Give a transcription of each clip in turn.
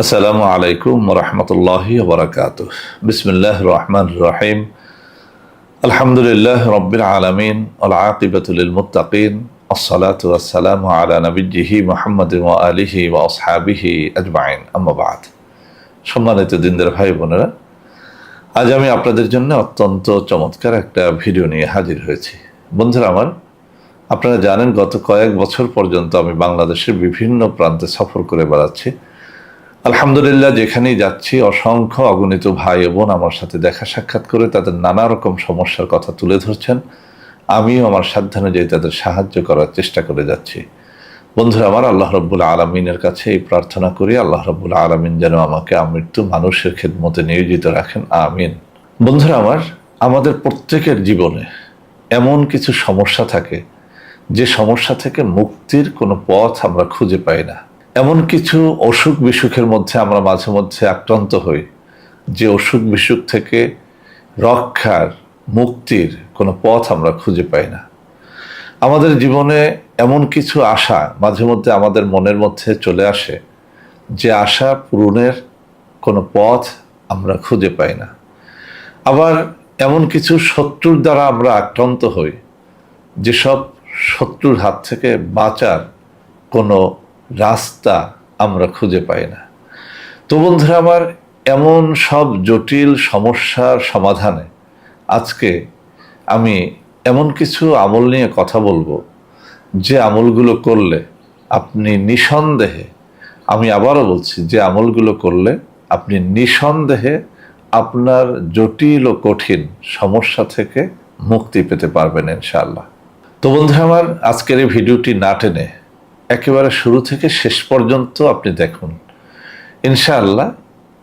আসসালামু আলাইকুম রহমতুল্লাহি ওবরাকাতুহ। বিসমিল্লাহ রহমান রহিম। আলহামদুলিল্লাহ রব্বিল আলামিন ওয়াল আকিবাতু লিল মুত্তাকিন আসসালাতু ওয়াসসালামু আলা নবিয়্যিহি মুহাম্মাদিন ওয়া আলিহি ওয়া আসহাবিহি আজমাইন, আম্মা বাদ। সম্মানিত দিনদার ভাই বোনেরা, আজ আমি আপনাদের জন্য অত্যন্ত চমৎকার একটা ভিডিও নিয়ে হাজির হয়েছি। বন্ধুরা আমার, আপনারা জানেন গত কয়েক বছর পর্যন্ত আমি বাংলাদেশের বিভিন্ন প্রান্তে সফর করে বেড়াচ্ছি। আলহামদুলিল্লাহ, যেখানেই যাচ্ছি অসংখ্য অগণিত ভাই বোন আমার সাথে দেখা সাক্ষাৎ করে তাদের নানা রকম সমস্যার কথা তুলে ধরছেন। আমিও আমার সাধ্যানুযায়ী তাদের সাহায্য করার চেষ্টা করে যাচ্ছি। বন্ধুরা আমার, আল্লাহ রব্বুল আলমিনের কাছে এই প্রার্থনা করি, আল্লাহ রব্বুল আলমিন যেন আমাকে আমৃত্যু মানুষের খেদমতে নিয়োজিত রাখেন, আমিন। বন্ধুরা আমার, আমাদের প্রত্যেকের জীবনে এমন কিছু সমস্যা থাকে যে সমস্যা থেকে মুক্তির কোনো পথ আমরা খুঁজে পাই না। এমন কিছু অসুখ বিসুখের মধ্যে আমরা মাঝে মধ্যে আক্রান্ত হই যে অসুখ বিসুখ থেকে রক্ষার, মুক্তির কোনো পথ আমরা খুঁজে পাই না। আমাদের জীবনে এমন কিছু আশা মাঝে মধ্যে আমাদের মনের মধ্যে চলে আসে যে আশা পূরণের কোনো পথ আমরা খুঁজে পাই না। আবার এমন কিছু শত্রুর দ্বারা আমরা আক্রান্ত হই যেসব শত্রুর হাত থেকে বাঁচার কোনো রাস্তা আমরা খুঁজে পাই না। তো বন্ধুরা আমার, এমন সব জটিল সমস্যার সমাধানে আজকে আমি এমন কিছু আমল নিয়ে কথা বলবো যে আমলগুলো করলে আপনি নিঃসন্দেহে, আমি আবারও বলছি, যে আমলগুলো করলে আপনি নিঃসন্দেহে আপনার জটিল ও কঠিন সমস্যা থেকে মুক্তি পেতে পারবেন ইনশাআল্লাহ। তো বন্ধুরা আমার, আজকের এই ভিডিওটি না টেনে একেবারে শুরু থেকে শেষ পর্যন্ত আপনি দেখুন। ইনশাআল্লাহ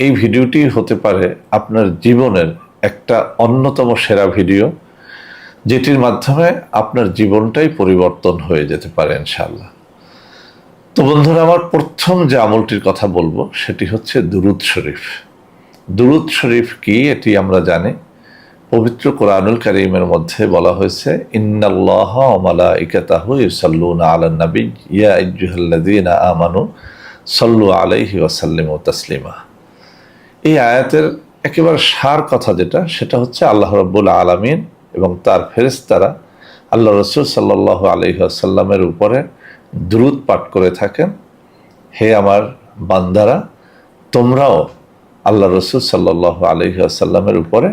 এই ভিডিওটি হতে পারে আপনার জীবনের একটা অন্যতম সেরা ভিডিও, যেটির মাধ্যমে আপনার জীবনটাই পরিবর্তন হয়ে যেতে পারে ইনশাআল্লাহ। তো বন্ধুরা আমার, প্রথম যে আমলটির কথা বলবো সেটি হচ্ছে দুরূদ শরীফ। দুরূদ শরীফ কি এটি আমরা জানি। পবিত্র কোরআনুল কারীমের মধ্যে বলা হয়েছে, ইন্নাল্লাহা ওয়া মালাইকাতাহু ইউসাল্লুনা আলান নবী ইয়া আইয়ুহাল্লাযীনা আমানু সাল্লু আলাইহি ওয়া সাল্লিমু তাসলিমা। এই আয়াতের একেবারে সার কথা যেটা, সেটা হচ্ছে আল্লাহ রাব্বুল আলামিন এবং তার ফেরেশতারা আল্লাহ রাসূল সাল্লাল্লাহু আলাইহি ওয়াসাল্লামের উপরে দুরূদ পাঠ করে থাকেন। হে আমার বান্দারা, তোমরাও আল্লাহ রাসূল সাল্লাল্লাহু আলাইহি ওয়াসাল্লামের উপরে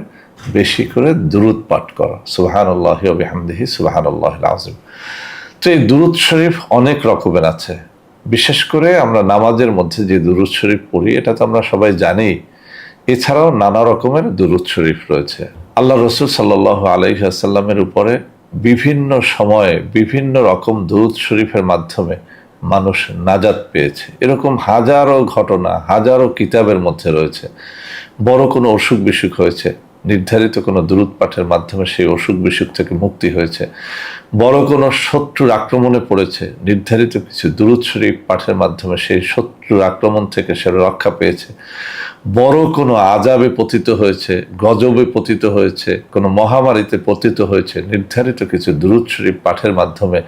বেশি করে দুরূদ পাঠ করো। সুবহানাল্লাহি ওয়া বিহামদিহি সুবহানাল্লাহিল আযীম। তো এই দুরূদ শরীফ অনেক রকমের আছে। বিশেষ করে আমরা নামাজের মধ্যে যে দুরূদ শরীফ পড়ি এটা তো আমরা সবাই জানি। এছাড়াও নানা রকমের দুরূদ শরীফ রয়েছে। আল্লাহ রাসূল সাল্লাল্লাহু আলাইহি ওয়াসাল্লামের উপরে বিভিন্ন সময়ে বিভিন্ন রকম দুরূদ শরীফের মাধ্যমে মানুষ নাজাত পেয়েছে। এরকম হাজারো ঘটনা হাজারো কিতাবের মধ্যে রয়েছে। বড় কোনো অসুখ বিসুখ হয়েছে, নির্ধারিত কোনো দুরূদ পাঠের মাধ্যমে সেই অসুখ বিসুখ থেকে মুক্তি হয়েছে। বড় কোনো শত্রুর আক্রমণে পড়েছে, নির্ধারিত কিছু দুরূদ শরীফ পাঠের মাধ্যমে সেই শত্রুর আক্রমণ থেকে সে রক্ষা পেয়েছে। বড় কোনো আযাবে পতিত হয়েছে, গজবে পতিত হয়েছে, কোনো মহামারীতে পতিত হয়েছে, নির্ধারিত কিছু দুরূদ শরীফ পাঠের মাধ্যমে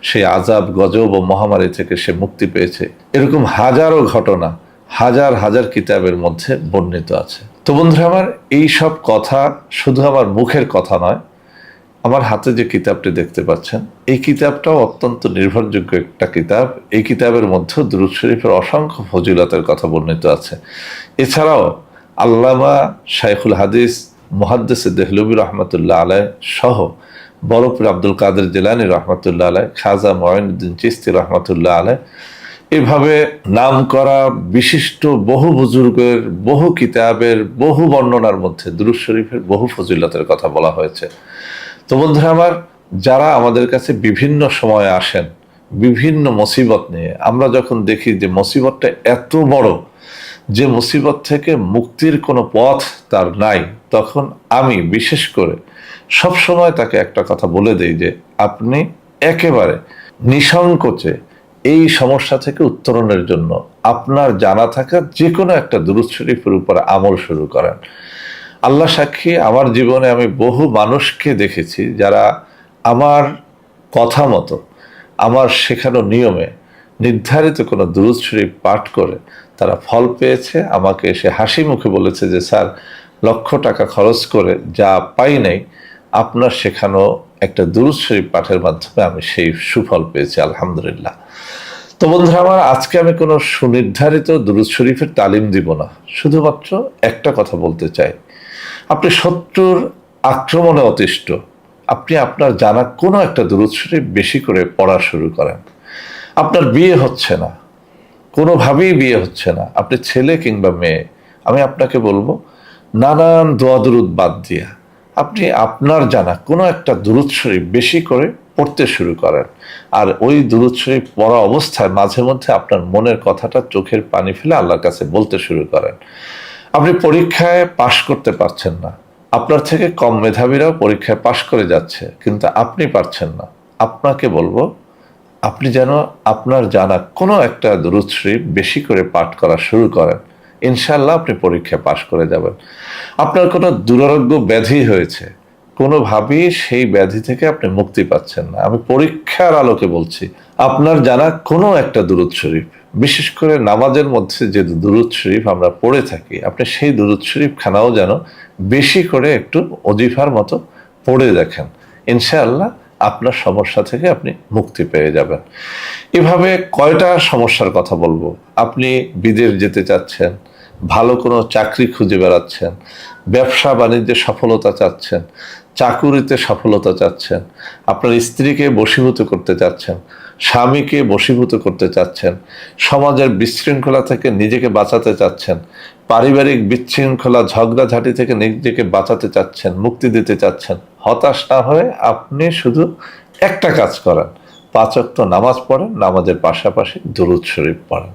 সেই আযাব, গজব ও মহামারী থেকে সে মুক্তি পেয়েছে। এরকম হাজারো ঘটনা হাজার হাজার কিতাবের মধ্যে বর্ণিত আছে। তো বন্ধুরা আমার, এই সব কথা শুধু আমার মুখের কথা নয়, আমার হাতে যে কিতাবটি দেখতে পাচ্ছেন এই কিতাবটাও অত্যন্ত নির্ভরযোগ্য একটা কিতাব। এই কিতাবের মধ্যে দুরূদ শরীফের অসংখ্য ফজিলতের কথা বর্ণিত আছে। এছাড়াও আল্লামা শাইখুল হাদিস মুহাদ্দিস দেহলভী রহমতুল্লাহ আলাইহ সহ বড়পীর আব্দুল কাদের জিলানী রহমতুল্লাহ আলাইহ, খাজা মুঈনুদ্দিন চিশতি রহমতুল্লাহ আলাইহ, এভাবে নাম করা বিশিষ্ট বহু বুজুর্গের বহু কিতাবের বহু বর্ণনার মধ্যে দুরূদ শরীফের বহু ফজিলতের কথা বলা হয়েছে। তো বন্ধুরা আমার, যারা আমাদের কাছে বিভিন্ন সময়ে আসেন বিভিন্ন মুসিবত নিয়ে, আমরা যখন দেখি যে মুসিবতটা এত বড় যে মুসিবত থেকে মুক্তির কোনো পথ তার নাই, তখন আমি বিশেষ করে সব সময় তাকে একটা কথা বলে দেই যে আপনি একেবারে নিঃসংকোচে এই সমস্যা থেকে উত্তরণের জন্য আপনার জানা থাকা যে কোনো একটা দুরূদ শরীফের উপর আমল শুরু করেন। আল্লাহ সাক্ষী, আমার জীবনে আমি বহু মানুষকে দেখেছি যারা আমার কথা মতো, আমার শেখানো নিয়মে নির্ধারিত কোনো দুরূদ শরীফ পাঠ করে তারা ফল পেয়েছে, আমাকে এসে হাসি মুখে বলেছে যে স্যার লক্ষ টাকা খরচ করে যা পাই নাই, আপনার শেখানো একটা দুরূদ শরীফ পাঠের মাধ্যমে আমি সেই সুফল পেয়েছি, আলহামদুলিল্লাহ। তো বন্ধুরা আমার, আজকে আমি কোনো সুনির্ধারিত দুরূদ শরীফের তালিম দিব না, শুধুমাত্র একটা কথা বলতে চাই। আপনি শত্রুর আক্রমণে অতিষ্ঠ, আপনি আপনার জানা কোনো একটা দুরূদ শরীফ বেশি করে পড়া শুরু করেন। আপনার বিয়ে হচ্ছে না, কোনোভাবেই বিয়ে হচ্ছে না, আপনি ছেলে কিংবা মেয়ে, আমি আপনাকে বলবো নানান দোয়া দুরূদ বাদ দিয়া আপনি আপনার জানা কোনো একটা দুরূদ শরীফ বেশি করে পড়তে শুরু করেন। আর ওই দুরূদ শরীফ পড়া অবস্থায় মাঝে মধ্যে আপনার মনের কথাটা চোখের পানি ফেলে আল্লাহর কাছে বলতে শুরু করেন। আপনি পরীক্ষায় পাশ করতে পারছেন না, আপনার থেকে কম মেধাবীরাও পরীক্ষায় পাশ করে যাচ্ছে, কিন্তু আপনি পারছেন না। আপনাকে বলবো আপনি যেন আপনার জানা কোনো একটা দুরূদ শরীফ বেশি করে পাঠ করা শুরু করেন, ইনশাআল্লাহ আপনি পরীক্ষায় পাশ করে যাবেন। আপনার কোনো দুরারোগ্য ব্যাধি হয়েছে, কোনোভাবেই সেই ব্যাধি থেকে আপনি মুক্তি পাচ্ছেন না, আমি পরীক্ষার আলোকে বলছি, আপনার জানা কোনো একটা দুরূদ শরীফ, বিশেষ করে নামাজের মধ্যে যে দুরূদ শরীফ আমরা পড়ে থাকি, আপনি সেই দুরূদ শরীফ খানাও যেন বেশি করে একটু অজিফার মতো পড়ে দেখেন, ইনশাআল্লাহ আপনার সমস্যা থেকে আপনি মুক্তি পেয়ে যাবেন। এভাবে কয়টা সমস্যার কথা বলবো। আপনি বিদেশ যেতে চাচ্ছেন, ভালো কোনো চাকরি খুঁজে বেড়াচ্ছেন, ব্যবসা বাণিজ্যে সফলতা চাচ্ছেন, চাকুরিতে সফলতা চাচ্ছেন, আপনার স্ত্রীকে বশীভূত করতে চাচ্ছেন, স্বামীকে বশীভূত করতে চাচ্ছেন, সমাজের বিশৃঙ্খলা থেকে নিজেকে বাঁচাতে চাচ্ছেন, পারিবারিক বিশৃঙ্খলা ঝগড়াঝাটি থেকে নিজেকে বাঁচাতে চাচ্ছেন, মুক্তি দিতে চাচ্ছেন, হতাশ না হয়ে আপনি শুধু একটা কাজ করেন, 5 ওয়াক্ত নামাজ পড়েন, নামাজের পাশাপাশি দুরূদ শরীফ পড়েন।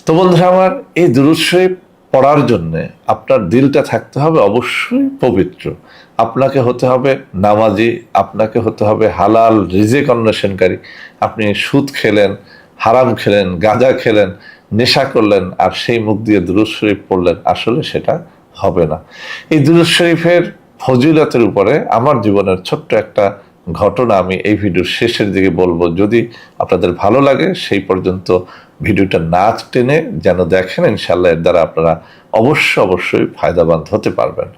তো বন্ধুরা আমার, এই দুরূদ শরীফ পড়ার জন্য আপনার দিলটা থাকতে হবে অবশ্যই পবিত্র, আপনাকে হতে হবে নামাজি, আপনাকে হতে হবে হালাল রিজিক অন্বেষণকারী। আপনি সুদ খেলেন, হারাম খেলেন, গাঁজা খেলেন, নেশা করলেন, আর সেই মুখ দিয়ে দুরূদ শরীফ পড়লেন, আসলে সেটা হবে না। এই দুরূদ শরীফের ফজিলতের উপরে আমার জীবনের ছোট্ট একটা ঘটনা আমি এই ভিডিওর শেষের দিকে বলবো, যদি আপনাদের ভালো লাগে সেই পর্যন্ত ভিডিওটা না টেনে যেন দেখেন, ইনশাআল্লাহ এর দ্বারা আপনারা অবশ্যই ফায়দাবান হতে পারবেন।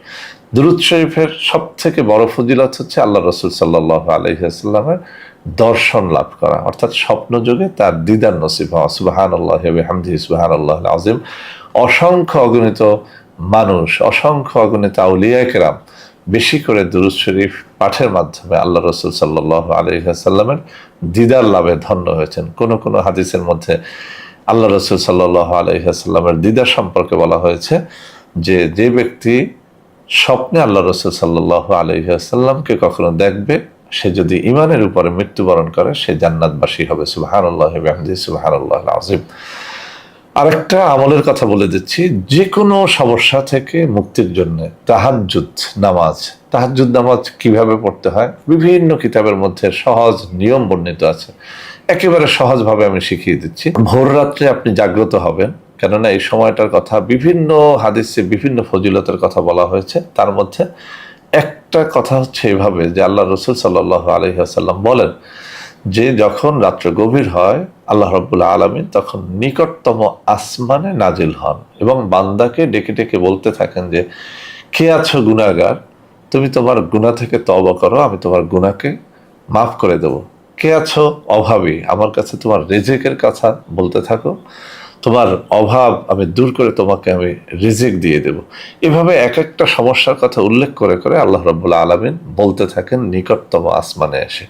দুরূদ শরীফের সব থেকে বড় ফজিলত হচ্ছে আল্লাহ রাসূল সাল্লাল্লাহু আলাইহি ওয়াসাল্লামের দর্শন লাভ করা, অর্থাৎ স্বপ্ন যুগে তার দিদার নসিব হওয়া। সুবহানাল্লাহি ওয়া বিহামদিহি সুবহানাল্লাহিল আযীম। অসংখ্য অগণিত মানুষ, অসংখ্য অগণিত আউলিয়া কেরাম বেশি করে দুরূদ শরীফ পাঠের মাধ্যমে আল্লাহ রাসূল সাল্লাল্লাহু আলাইহি ওয়াসাল্লামের দিদার লাভে ধন্য হয়েছেন। কোন কোন হাদিসের মধ্যে আল্লাহ রাসূল সাল্লাল্লাহু আলাইহি ওয়াসাল্লামের দিদার সম্পর্কে বলা হয়েছে যে, যে ব্যক্তি স্বপ্নে আল্লাহ রাসূল সাল্লাল্লাহু আলাইহি ওয়াসাল্লামকে কখনো দেখবে, সে যদি ঈমানের উপরে মৃত্যুবরণ করে, সে জান্নাতবাসী হবে। সুবহানাল্লাহি ওয়া বিহামদিহি সুবহানাল্লাহিল আযীম। আরেকটা আমলের কথা বলে দিচ্ছি, যে কোনো সমস্যা থেকে মুক্তির জন্য তাহাজ্জুদ নামাজ। তাহাজ্জুদ নামাজ কিভাবে পড়তে হয়, বিভিন্ন কিতাবের মধ্যে সহজ নিয়ম বর্ণিত আছে, একেবারে সহজভাবে আমি শিখিয়ে দিচ্ছি। ভোর রাত্রে আপনি জাগ্রত হবেন, কেননা এই সময়টার কথা বিভিন্ন হাদিসে বিভিন্ন ফজিলতের কথা বলা হয়েছে, তার মধ্যে একটা কথা হচ্ছে এভাবে যে আল্লাহ রাসূল সাল্লাল্লাহু আলাইহি ওয়াসাল্লাম বলেন যে যখন রাত্র গভীর হয়, আল্লাহ রাব্বুল আলামিন তখন নিকটতম আসমানে নাজিল হন এবং বান্দাকে ডেকে ডেকে বলতে থাকেন যে, কে আছো গুনাহগার, তুমি তোমার গুনাহ থেকে তওবা করো, আমি তোমার গুনাহকে মাফ করে দেব। কে আছো অভাবী, আমার কাছে তোমার রিজিকের কথা বলতে থাকো, তোমার অভাব আমি দূর করে তোমাকে আমি রিজিক দিয়ে দেব। এভাবে এক একটা সমস্যার কথা উল্লেখ করে করে আল্লাহ রাব্বুল আলামিন বলতে থাকেন নিকটতম আসমানে এসে।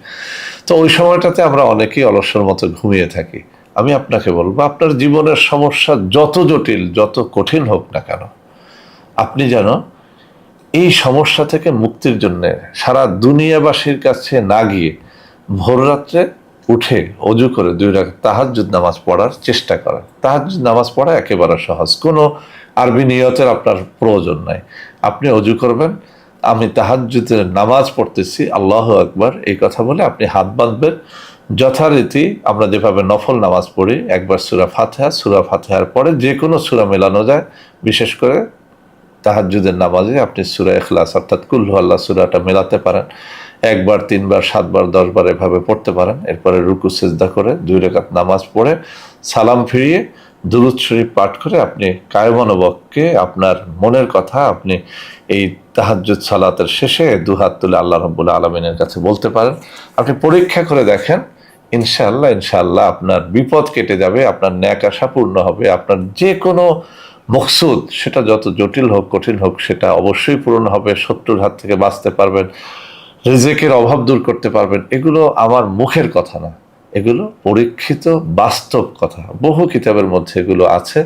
তো ওই সময়টাতে আমরা অনেকেই অলসের মতো ঘুমিয়ে থাকি। আমি আপনাকে বলবো, আপনার জীবনের সমস্যা যত জটিল, যত কঠিন হোক না কেন, আপনি যেন এই সমস্যা থেকে মুক্তির জন্য সারা দুনিয়াবাসীর কাছে না গিয়ে ভোর রাত্রে উঠে অজু করে 2 রাকাত তাহাজ্জুদ নামাজ পড়ার চেষ্টা করেন। তাহাজ্জুদ নামাজ পড়া একেবারে সহজ, কোনো আরবি নিয়তের আপনার প্রয়োজন নাই। আপনি অজু করবেন, আমি তাহাজ্জুদের নামাজ পড়তেছি, আল্লাহু আকবার এই কথা বলে আপনি হাত বাঁধবেন। যথারীতি আমরা যেভাবে নফল নামাজ পড়ি, একবার সূরা ফাতিহা, সূরা ফাতিহার পরে যে কোনো সূরা মেলানো যায়, বিশেষ করে তাহাজ্জুদের নামাজে আপনি সূরা ইখলাস অর্থাৎ কুল হু আল্লাহ সূরাটা মেলাতে পারেন। একবার, তিনবার, 7বার, 10বার এভাবে পড়তে পারেন। এরপরে রুকু সিজদা করে 2 রাকাত নামাজ পড়ে সালাম ফিরিয়ে দুরূদ শরীফ পাঠ করে আপনি কায়মনোবাক্যে আপনার মনের কথা আপনি এই তাহাজ্জুদ সালাতের শেষে 2 হাত তুলে আল্লাহ রাব্বুল আলামিনের কাছে বলতে পারেন। আপনি পরীক্ষা করে দেখেন, ইনশাআল্লাহ আপনার বিপদ কেটে যাবে, আপনার ন্যাক আশা পূর্ণ হবে, আপনার যে কোনো মকসুদ সেটা যত জটিল হোক কঠিন হোক সেটা অবশ্যই পূরণ হবে। শত্রুর হাত থেকে বাঁচতে পারবেন, রিজিকের অভাব দূর করতে পারবেন। এগুলো আমার মুখের কথা না, এগুলো পরীক্ষিত বাস্তব কথা। বহু কিতাবের মধ্যে এগুলো আছে।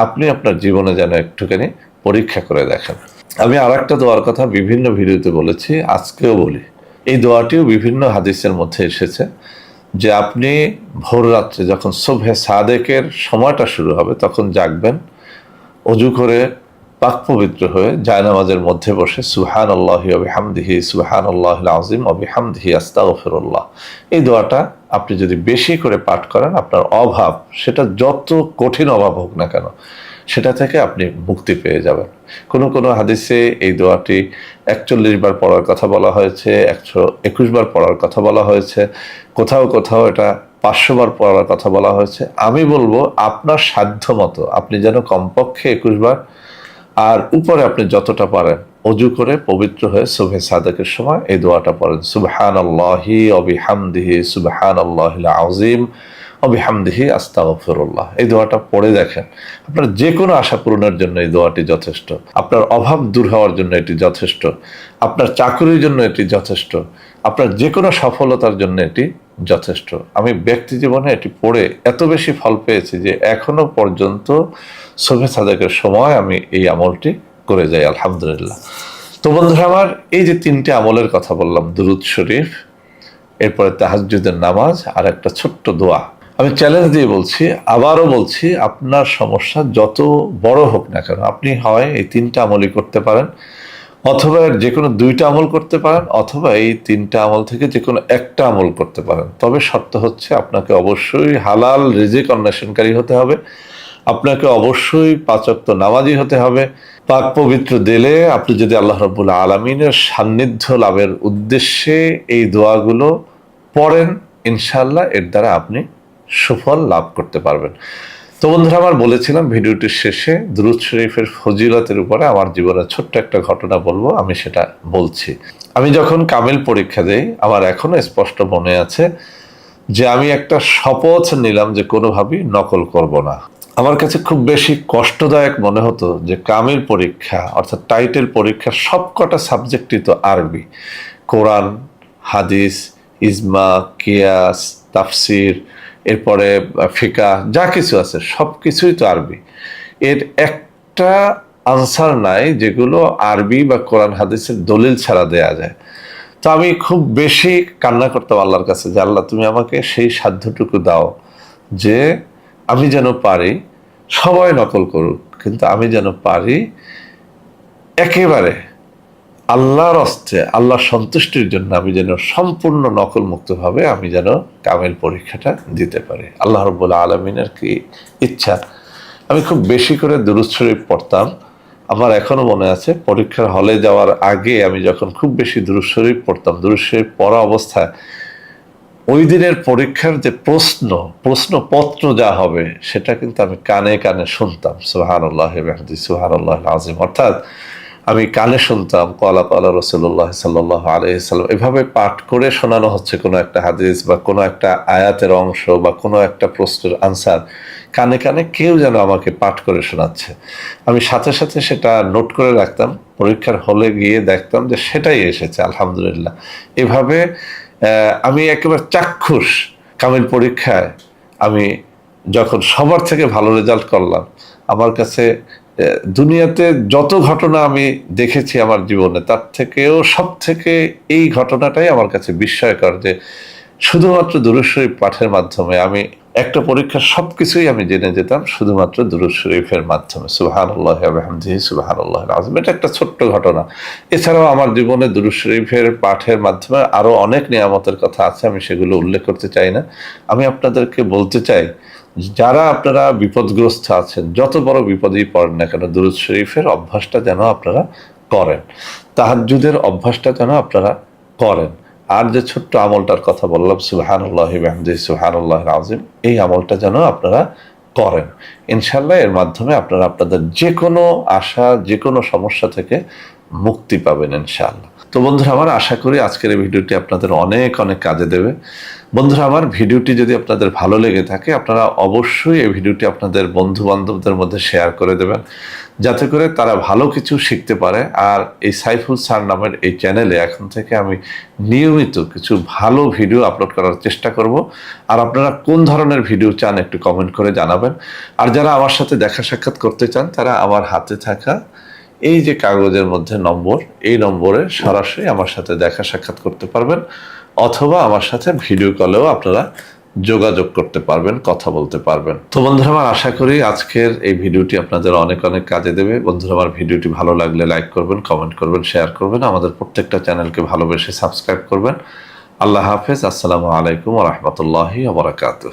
আপনি আপনার জীবনে যেন একটুখানি পরীক্ষা করে দেখেন। আমি আর একটা দোয়ার কথা বিভিন্ন ভিডিওতে বলেছি, আজকেও বলি। এই দোয়াটিও বিভিন্ন হাদিসের মধ্যে এসেছে যে আপনি ভোর রাত্রে যখন সুবহে সাদেকের সময়টা শুরু হবে তখন জাগবেন, অজু করে পাক পবিত্র হয়ে জায়নামাজের মধ্যে বসে সুবহানাল্লাহি ওয়া বিহামদিহি সুবহানাল্লাহিল আযীম ওয়া বিহামদিহি আস্তাগফিরুল্লাহ, এই দোয়াটা আপনি যদি বেশি করে পাঠ করেন, আপনার অভাব, সেটা যত কঠিন অভাব হোক না কেন, সেটা থেকে আপনি মুক্তি পেয়ে যাবেন। কোনো হাদিসে এই দোয়াটি 41 বার পড়ার কথা বলা হয়েছে, 121 বার পড়ার কথা বলা হয়েছে, কোথাও এটা 500 বার পড়ার কথা বলা হয়েছে। আমি বলবো আপনার সাধ্য মতো আপনি যেন কমপক্ষে 21 বার, আর উপরে আপনি যতটা পারেন অজু করে পবিত্র হয়ে সুবহে সাদেকের সময় এই দোয়াটা পড়েন, সুবহানাল্লাহি ওয়া বিহামদিহি সুবহানাল্লাহিল আযীম ওয়া বিহামদিহি আস্তাগফিরুল্লাহ। এই দোয়াটা পড়ে দেখেন, আপনার যে কোনো আশা পূরণের জন্য এই দোয়াটি যথেষ্ট, আপনার অভাব দূর হওয়ার জন্য এটি যথেষ্ট, আপনার চাকরির জন্য এটি যথেষ্ট, আপনার যে কোনো সফলতার জন্য এটি যথেষ্ট। আমি ব্যক্তি জীবনে এটি পড়ে এত বেশি ফল পেয়েছি যে এখনো পর্যন্ত সুবহে সাদেকের সময় আমি এই আমলটি করে যাই, আলহামদুলিল্লাহ। তো বন্ধুরা আমার, এই যে 3টে আমলের কথা বললাম, দুরূদ শরীফ, এরপরে তাহাজ্জুদের নামাজ, আর একটা ছোট্ট দোয়া, আমি চ্যালেঞ্জ দিয়ে বলছি, আবারও বলছি, আপনার সমস্যা যত বড় হোক না কেন, আপনি হয় এই 3টা আমলই করতে পারেন, অথবা যে কোনো 2টা আমল করতে পারেন, অথবা এই 3টা আমল থেকে যে কোনো একটা আমল করতে পারেন। তবে শর্ত হচ্ছে আপনাকে অবশ্যই হালাল রিজিক অন্বেষণকারী হতে হবে, আপনাকে অবশ্যই 5 ওয়াক্ত নামাজি হতে হবে। পাক পবিত্র দিলে আপনি যদি আল্লাহ রাব্বুল আলামিনের সান্নিধ্য লাভের উদ্দেশ্যে এই দোয়াগুলো পড়েন, ইনশাআল্লাহ এর দ্বারা আপনি সুফল লাভ করতে পারবেন। তো বন্ধুরা আমার, বলেছিলাম ভিডিওটির শেষে দুরূদ শরীফের ফজিলতের উপরে আমার জীবনের ছোট্ট একটা ঘটনা বলবো, আমি সেটা বলছি। আমি যখন কামিল পরীক্ষা দেই, আমার এখনো স্পষ্ট মনে আছে যে আমি একটা শপথ নিলাম যে কোনোভাবেই নকল করব না। আমার কাছে খুব বেশি কষ্টদায়ক মনে হতো যে কামিল পরীক্ষা অর্থাৎ টাইটেল পরীক্ষার সবকটা সাবজেক্টই তো আরবি, কোরআন, হাদিস, ইজমা, কিয়াস, তাফসির, এরপরে ফিকা, যা কিছু আছে সব কিছুই তো আরবি। এর একটা আনসার নাই যেগুলো আরবি বা কোরআন হাদিসের দলিল ছাড়া দেয়া যায়। তো আমি খুব বেশি কান্না করতাম আল্লাহর কাছে যে আল্লাহ, তুমি আমাকে সেই সাধ্যটুকু দাও যে আমি যেন পারি, সবাই নকল করুক কিন্তু আমি যেন পারি একেবারে আল্লাহর হস্তে, আল্লাহর সন্তুষ্টির জন্য আমি যেন সম্পূর্ণ নকল মুক্তভাবে আমি যেন কামিল পরীক্ষাটা দিতে পারি। আল্লাহ রাব্বুল আলামিনের কি ইচ্ছা। আমি খুব বেশি করে দুরূদ শরীফ পড়তাম। আমার এখনো মনে আছে পরীক্ষার হলে যাওয়ার আগে আমি যখন খুব বেশি দুরূদ শরীফ পড়তাম, দুরূদ শরীফ পড়া অবস্থায় ওই দিনের পরীক্ষার যে প্রশ্নপত্র যা হবে সেটা কিন্তু আমি কানে কানে শুনতাম, সুবহানাল্লাহি ওয়া বিহামদিহি সুবহানাল্লাহিল আযীম, অর্থাৎ আমি কানে শুনতাম ক্বালা ক্বালা রাসূলুল্লাহ সাল্লাল্লাহু আলাইহি ওয়াসাল্লাম, এভাবে পাঠ করে শোনানো হচ্ছে কোনো একটা হাদিস বা কোনো একটা আয়াতের অংশ বা কোনো একটা প্রশ্নের আনসার, কানে কানে কেউ যেন আমাকে পাঠ করে শোনাচ্ছে। আমি সাথে সাথে সেটা নোট করে রাখতাম, পরীক্ষার হলে গিয়ে দেখতাম যে সেটাই এসেছে, আলহামদুলিল্লাহ। এভাবে আমি একেবারে চাক্ষুষ কামিল পরীক্ষায় আমি যখন সবার থেকে ভালো রেজাল্ট করলাম, আমার কাছে দুনিয়াতে যত ঘটনা আমি দেখেছি আমার জীবনে তার থেকেও সব থেকে এই ঘটনাটাই আমার কাছে বিস্ময়কর যে শুধুমাত্র দুরূদ শরীফ পাঠের মাধ্যমে আমি একটা পরীক্ষার সবকিছুই আমি জেনে যেতাম শুধুমাত্র দুরূদ শরীফের মাধ্যমে। সুবহানাল্লাহি ওয়া বিহামদিহি সুবহানাল্লাহিল আযীম, এটা একটা ছোট্ট ঘটনা। এছাড়াও আমার জীবনে দুরূদ শরীফের পাঠের মাধ্যমে আরো অনেক নিয়ামতের কথা আছে, আমি সেগুলো উল্লেখ করতে চাই না। আমি আপনাদেরকে বলতে চাই, যারা আপনারা বিপদগ্রস্ত আছেন, যত বড় বিপদেই পড়েন না কেন, দুরূদ শরীফের অভ্যাসটা যেন আপনারা করেন, তাহাজ্জুদের অভ্যাসটা যেন আপনারা করেন। আর যে ছোট্ট আমলটার কথা বললাম, সুবহানাল্লাহি ওয়া বিহামদিহি সুবহানাল্লাহিল আযীম, এই আমলটা যেন আপনারা করেন। ইনশাআল্লাহ এর মাধ্যমে আপনারা আপনাদের যে কোনো আশা, যে কোনো সমস্যা থেকে মুক্তি পাবেন ইনশাআল্লাহ। তো বন্ধুরা আমার, আশা করি আজকের এই ভিডিওটি আপনাদের অনেক অনেক কাজে দেবে। বন্ধুরা আমার, ভিডিওটি যদি আপনাদের ভালো লেগে থাকে, আপনারা অবশ্যই এই ভিডিওটি আপনাদের বন্ধু বান্ধবদের মধ্যে শেয়ার করে দেবেন, যাতে করে তারা ভালো কিছু শিখতে পারে। আর এই সাইফুল স্যার নামের এই চ্যানেলে এখন থেকে আমি নিয়মিত কিছু ভালো ভিডিও আপলোড করার চেষ্টা করব। আর আপনারা কোন ধরনের ভিডিও চান একটু কমেন্ট করে জানাবেন। আর যারা আমার সাথে দেখা সাক্ষাৎ করতে চান, তারা আমার হাতে থাকা এই যে কাগজের মধ্যে নম্বর, এই নম্বরে সরাসরি আমার সাথে দেখা সাক্ষাৎ করতে পারবেন, অথবা আমার সাথে ভিডিও কলেও আপনারা যোগাযোগ করতে পারবেন, কথা বলতে পারবেন। তো বন্ধুরা আমার, আশা করি আজকের এই ভিডিওটি আপনাদের অনেক অনেক কাজে দেবে। বন্ধুরা আমার, ভিডিওটি ভালো লাগলে লাইক করবেন, কমেন্ট করবেন, শেয়ার করবেন, আমাদের প্রত্যেকটা চ্যানেলকে ভালোবেসে সাবস্ক্রাইব করবেন। আল্লাহ হাফেজ। আসসালামু আলাইকুম ওয়া রাহমাতুল্লাহি ওয়া বারাকাতুহু।